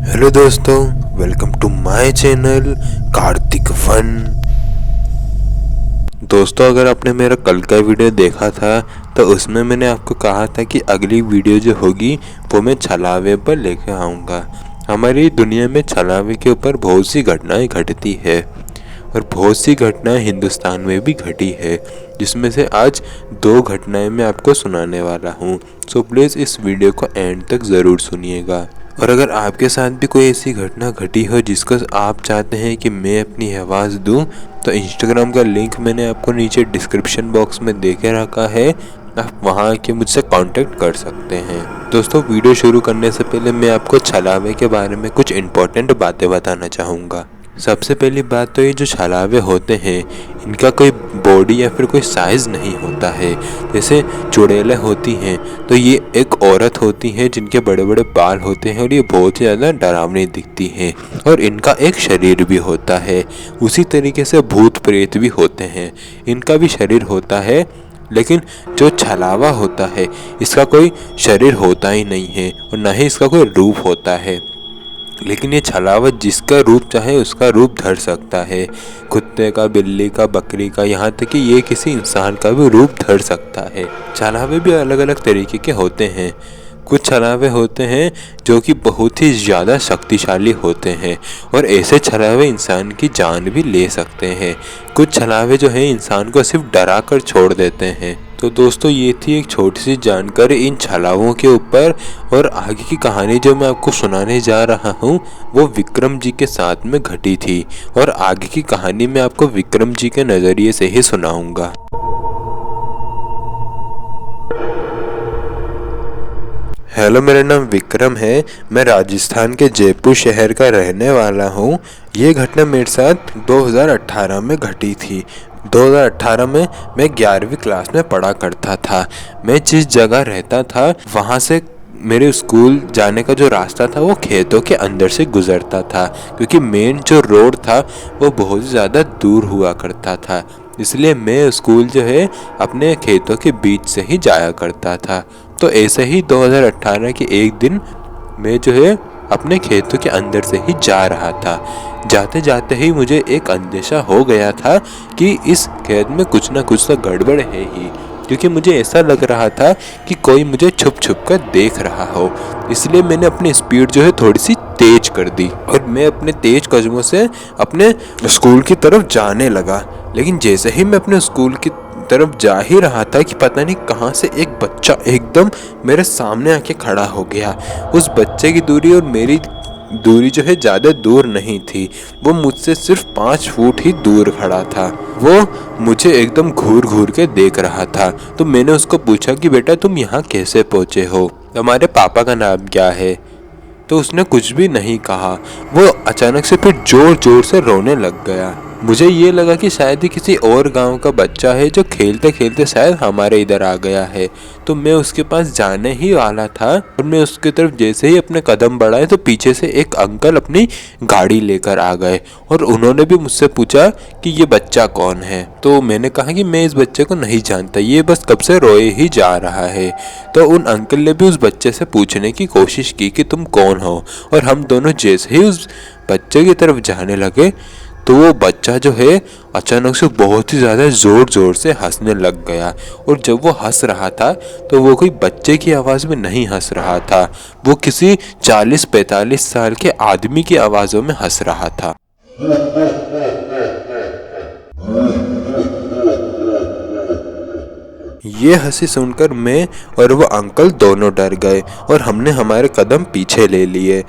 Hello दोस्तों, welcome to my channel Kartik one. दोस्तों, अगर आपने मेरा कल का वीडियो देखा था तो उसमें मैंने आपको कहा था कि अगली वीडियो जो होगी वो मैं छलावे पर लेकर आऊँगा। हमारी दुनिया में छलावे के ऊपर बहुत सी घटनाएं घटती है और बहुत सी घटनाएं हिंदुस्तान में भी घटी है, जिसमें से आज दो घटनाएं मैं आपको सुनाने वाला हूँ। सो प्लीज़ इस वीडियो को एंड तक ज़रूर सुनिएगा। और अगर आपके साथ भी कोई ऐसी घटना घटी हो जिसको आप चाहते हैं कि मैं अपनी आवाज़ दूं, तो इंस्टाग्राम का लिंक मैंने आपको नीचे डिस्क्रिप्शन बॉक्स में दे के रखा है। आप वहां आके मुझसे कांटेक्ट कर सकते हैं। दोस्तों, वीडियो शुरू करने से पहले मैं आपको छलावे के बारे में कुछ इंपॉर्टेंट बातें बताना चाहूँगा। सबसे पहली बात तो ये जो छलावे होते हैं इनका कोई बॉडी या फिर कोई साइज़ नहीं होता है। जैसे चुड़ैलें होती हैं तो ये एक औरत होती हैं जिनके बड़े बड़े बाल होते हैं और ये बहुत ही ज़्यादा डरावनी दिखती हैं और इनका एक शरीर भी होता है। उसी तरीके से भूत प्रेत भी होते हैं, इनका भी शरीर होता है। लेकिन जो छलावा होता है इसका कोई शरीर होता ही नहीं है और ना ही इसका कोई रूप होता है। लेकिन ये छलावा जिसका रूप चाहे उसका रूप धर सकता है। कुत्ते का, बिल्ली का, बकरी का, यहाँ तक कि ये किसी इंसान का भी रूप धर सकता है। छलावे भी अलग अलग तरीके के होते हैं। कुछ छलावे होते हैं जो कि बहुत ही ज़्यादा शक्तिशाली होते हैं और ऐसे छलावे इंसान की जान भी ले सकते हैं। कुछ छलावे जो हैं इंसान को सिर्फ डरा कर छोड़ देते हैं। तो दोस्तों, ये थी एक छोटी सी जानकारी इन छलावों के ऊपर। और आगे की कहानी जो मैं आपको सुनाने जा रहा हूँ वो विक्रम जी के साथ में घटी थी और आगे की कहानी मैं आपको विक्रम जी के नज़रिए से ही सुनाऊंगा। हेलो, मेरा नाम विक्रम है। मैं राजस्थान के जयपुर शहर का रहने वाला हूँ। ये घटना मेरे साथ 2018 में घटी थी। 2018 में मैं 11वीं क्लास में पढ़ा करता था। मैं जिस जगह रहता था वहाँ से मेरे स्कूल जाने का जो रास्ता था वो खेतों के अंदर से गुजरता था, क्योंकि मेन जो रोड था वो बहुत ज़्यादा दूर हुआ करता था। इसलिए मैं स्कूल जो है अपने खेतों के बीच से ही जाया करता था। तो ऐसे ही 2018 के एक दिन मैं जो है अपने खेतों के अंदर से ही जा रहा था। जाते जाते ही मुझे एक अंदेशा हो गया था कि इस खेत में कुछ ना कुछ तो गड़बड़ है ही, क्योंकि मुझे ऐसा लग रहा था कि कोई मुझे छुप छुप कर देख रहा हो। इसलिए मैंने अपनी स्पीड जो है थोड़ी सी तेज कर दी और मैं अपने तेज कदमों से अपने स्कूल की तरफ जाने लगा। लेकिन जैसे ही मैं अपने स्कूल की तरफ जा ही रहा था कि पता नहीं कहाँ से एक बच्चा एकदम मेरे सामने आके खड़ा हो गया। उस बच्चे की दूरी और मेरी दूरी जो है ज़्यादा दूर नहीं थी। वो मुझसे सिर्फ 5 फुट ही दूर खड़ा था। वो मुझे एकदम घूर घूर के देख रहा था। तो मैंने उसको पूछा कि बेटा, तुम यहाँ कैसे पहुँचे हो? तुम्हारे पापा का नाम क्या है? तो उसने कुछ भी नहीं कहा। वो अचानक से फिर जोर जोर से रोने लग गया। मुझे ये लगा कि शायद ही किसी और गांव का बच्चा है जो खेलते खेलते शायद हमारे इधर आ गया है। तो मैं उसके पास जाने ही वाला था और मैं उसकी तरफ जैसे ही अपने कदम बढ़ाए तो पीछे से एक अंकल अपनी गाड़ी लेकर आ गए और उन्होंने भी मुझसे पूछा कि ये बच्चा कौन है। तो मैंने कहा कि मैं इस बच्चे को नहीं जानता, ये बस कब से रोए ही जा रहा है। तो उन अंकल ने भी उस बच्चे से पूछने की कोशिश की कि तुम कौन हो, और हम दोनों जैसे ही उस बच्चे की तरफ जाने लगे तो वो बच्चा जो है अचानक से बहुत ही ज़्यादा ज़ोर ज़ोर से हंसने लग गया। और जब वो हंस रहा था तो वो कोई बच्चे की आवाज़ में नहीं हंस रहा था, वो किसी 40-45 साल के आदमी की आवाज़ों में हंस रहा था। ये हंसी सुनकर मैं और वो अंकल दोनों डर गए और हमने हमारे कदम पीछे ले लिए।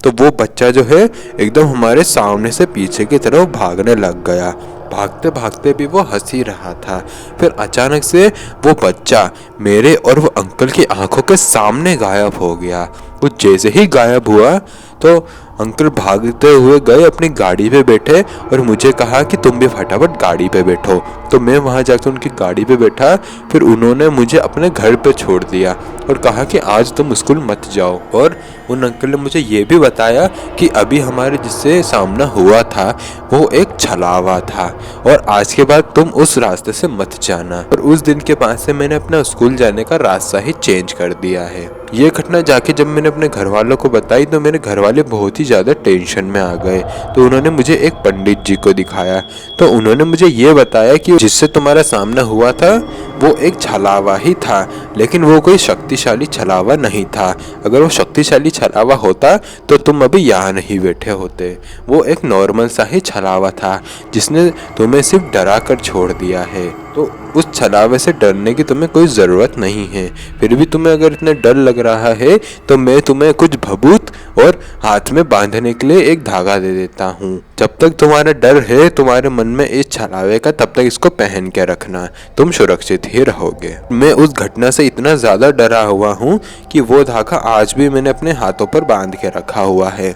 तो वो बच्चा जो है एकदम हमारे सामने से पीछे की तरफ भागने लग गया। भागते भागते भी वो हंस ही रहा था। फिर अचानक से वो बच्चा मेरे और वो अंकल की आंखों के सामने गायब हो गया। वो जैसे ही गायब हुआ तो अंकल भागते हुए गए, अपनी गाड़ी पे बैठे और मुझे कहा कि तुम भी फटाफट गाड़ी पे बैठो। तो मैं वहाँ जाकर उनकी गाड़ी पे बैठा। फिर उन्होंने मुझे अपने घर पे छोड़ दिया और कहा कि आज तुम स्कूल मत जाओ। और उन अंकल ने मुझे ये भी बताया कि अभी हमारे जिससे सामना हुआ था वो एक छलावा था और आज के बाद तुम उस रास्ते से मत जाना। और उस दिन के बाद से मैंने अपना स्कूल जाने का रास्ता ही चेंज कर दिया है। ये घटना जाके जब मैंने अपने घर वालों को बताई तो मेरे घर वाले बहुत ही ज़्यादा टेंशन में आ गए। तो उन्होंने मुझे एक पंडित जी को दिखाया। तो उन्होंने मुझे ये बताया कि जिससे तुम्हारा सामना हुआ था वो एक छलावा ही था, लेकिन वो कोई शक्तिशाली छलावा नहीं था। अगर वो शक्तिशाली छलावा होता तो तुम अभी यहाँ नहीं बैठे होते। वो एक नॉर्मल सा ही छलावा था जिसने तुम्हें सिर्फ डरा कर छोड़ दिया है। तो उस छलावे से डरने की तुम्हें कोई ज़रूरत नहीं है। फिर भी तुम्हें अगर इतना डर लग रहा है तो मैं तुम्हें कुछ भभूत और हाथ में बांधने के लिए एक धागा दे देता हूँ। जब तक तुम्हारा डर है तुम्हारे मन में इस छलावे का, तब तक इसको पहन के रखना, तुम सुरक्षित ही रहोगे। मैं उस घटना से इतना ज़्यादा डरा हुआ हूँ कि वो धागा आज भी मैंने अपने हाथों पर बांध के रखा हुआ है।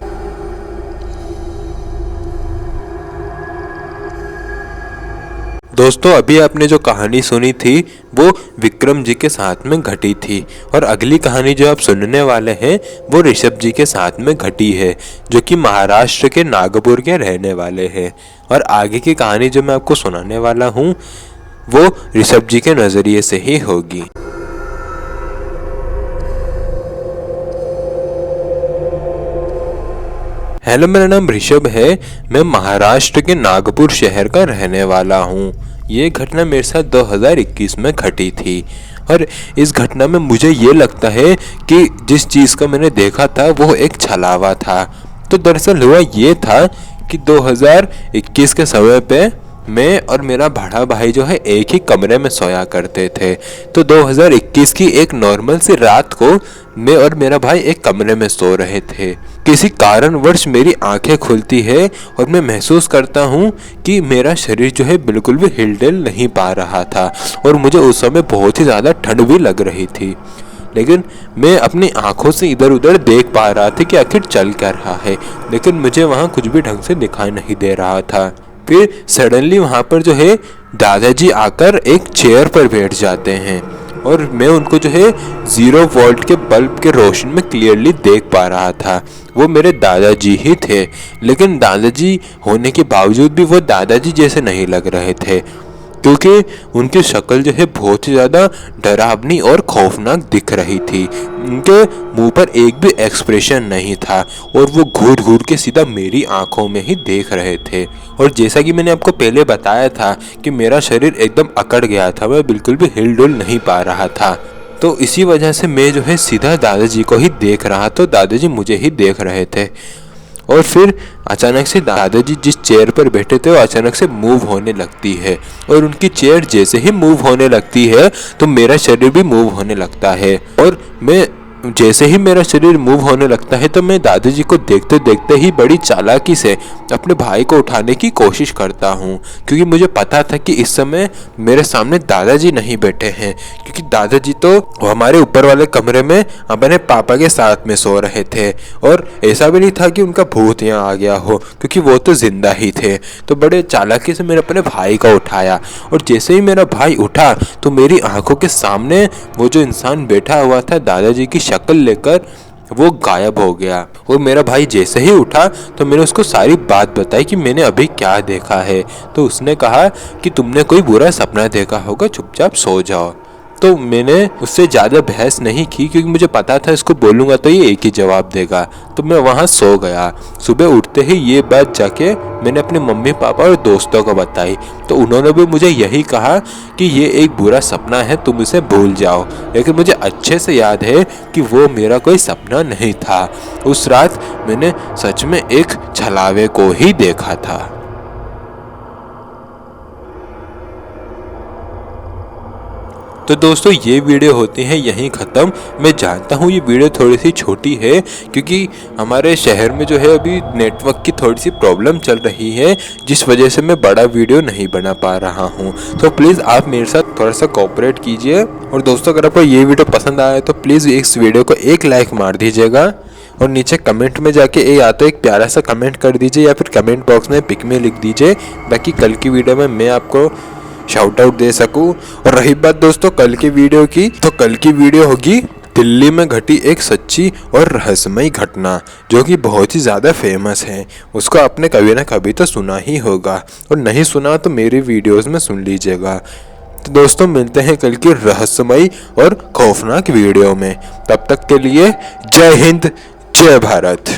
दोस्तों, अभी आपने जो कहानी सुनी थी वो विक्रम जी के साथ में घटी थी, और अगली कहानी जो आप सुनने वाले हैं वो ऋषभ जी के साथ में घटी है, जो कि महाराष्ट्र के नागपुर के रहने वाले हैं। और आगे की कहानी जो मैं आपको सुनाने वाला हूँ वो ऋषभ जी के नज़रिए से ही होगी। हेलो, मेरा नाम ऋषभ है। मैं महाराष्ट्र के नागपुर शहर का रहने वाला हूँ। ये घटना मेरे साथ 2021 में घटी थी, और इस घटना में मुझे ये लगता है कि जिस चीज़ का मैंने देखा था वो एक छलावा था। तो दरअसल हुआ ये था कि 2021 के समय पे मैं और मेरा बड़ा भाई जो है एक ही कमरे में सोया करते थे। तो 2021 की एक नॉर्मल सी रात को मैं और मेरा भाई एक कमरे में सो रहे थे। किसी कारणवश मेरी आंखें खुलती है और मैं महसूस करता हूँ कि मेरा शरीर जो है बिल्कुल भी हिलडुल नहीं पा रहा था, और मुझे उस समय बहुत ही ज़्यादा ठंड भी लग रही थी। लेकिन मैं अपनी आंखों से इधर उधर देख पा रहा था कि आखिर चल क्या रहा है, लेकिन मुझे वहाँ कुछ भी ढंग से दिखाई नहीं दे रहा था। फिर सडनली वहाँ पर जो है दादाजी आकर एक चेयर पर बैठ जाते हैं, और मैं उनको जो है 0 वोल्ट के बल्ब के रोशनी में क्लियरली देख पा रहा था। वो मेरे दादाजी ही थे, लेकिन दादाजी होने के बावजूद भी वो दादाजी जैसे नहीं लग रहे थे, क्योंकि उनकी शक्ल जो है बहुत ही ज़्यादा डरावनी और खौफनाक दिख रही थी। उनके मुंह पर एक भी एक्सप्रेशन नहीं था, और वो घूर घूर के सीधा मेरी आंखों में ही देख रहे थे। और जैसा कि मैंने आपको पहले बताया था कि मेरा शरीर एकदम अकड़ गया था, मैं बिल्कुल भी हिलडुल नहीं पा रहा था। तो इसी वजह से मैं जो है सीधा दादाजी को ही देख रहा, तो दादाजी मुझे ही देख रहे थे। और फिर अचानक से दादाजी जिस चेयर पर बैठे थे वो अचानक से मूव होने लगती है, और उनकी चेयर जैसे ही मूव होने लगती है तो मेरा शरीर भी मूव होने लगता है। और मैं जैसे ही मेरा शरीर मूव होने लगता है तो मैं दादाजी को देखते देखते ही बड़ी चालाकी से अपने भाई को उठाने की कोशिश करता हूँ, क्योंकि मुझे पता था कि इस समय मेरे सामने दादाजी नहीं बैठे हैं, क्योंकि दादाजी तो हमारे ऊपर वाले कमरे में अपने पापा के साथ में सो रहे थे। और ऐसा भी नहीं था कि उनका भूत यहाँ आ गया हो, क्योंकि वो तो जिंदा ही थे। तो बड़े चालाकी से मैंने अपने भाई को उठाया, और जैसे ही मेरा भाई उठा तो मेरी आंखों के सामने वो जो इंसान बैठा हुआ था दादाजी की शक्ल लेकर वो गायब हो गया। और मेरा भाई जैसे ही उठा तो मैंने उसको सारी बात बताई कि मैंने अभी क्या देखा है। तो उसने कहा कि तुमने कोई बुरा सपना देखा होगा, चुपचाप सो जाओ। तो मैंने उससे ज़्यादा बहस नहीं की, क्योंकि मुझे पता था इसको बोलूँगा तो ये एक ही जवाब देगा। तो मैं वहाँ सो गया। सुबह उठते ही ये बात जाके मैंने अपने मम्मी पापा और दोस्तों को बताई, तो उन्होंने भी मुझे यही कहा कि ये एक बुरा सपना है, तुम इसे भूल जाओ। लेकिन मुझे अच्छे से याद है कि वो मेरा कोई सपना नहीं था। उस रात मैंने सच में एक छलावे को ही देखा था। तो दोस्तों, ये वीडियो होती है यहीं ख़त्म। मैं जानता हूँ ये वीडियो थोड़ी सी छोटी है, क्योंकि हमारे शहर में जो है अभी नेटवर्क की थोड़ी सी प्रॉब्लम चल रही है, जिस वजह से मैं बड़ा वीडियो नहीं बना पा रहा हूँ। तो प्लीज़ आप मेरे साथ थोड़ा सा कोऑपरेट कीजिए। और दोस्तों, अगर आपको ये वीडियो पसंद आया तो प्लीज़ इस वीडियो को एक लाइक मार दीजिएगा, और नीचे कमेंट में जाके या तो एक प्यारा सा कमेंट कर दीजिए या फिर कमेंट बॉक्स में पिक में लिख दीजिए, ताकि कल की वीडियो में मैं आपको शाउट आउट दे सकूं। और रही बात दोस्तों कल की वीडियो की, तो कल की वीडियो होगी दिल्ली में घटी एक सच्ची और रहस्यमयी घटना, जो कि बहुत ही ज़्यादा फेमस है। उसको आपने कभी ना कभी तो सुना ही होगा, और नहीं सुना तो मेरी वीडियोस में सुन लीजिएगा। तो दोस्तों मिलते हैं कल की रहस्यमयी और खौफनाक वीडियो में। तब तक के लिए जय हिंद, जय भारत।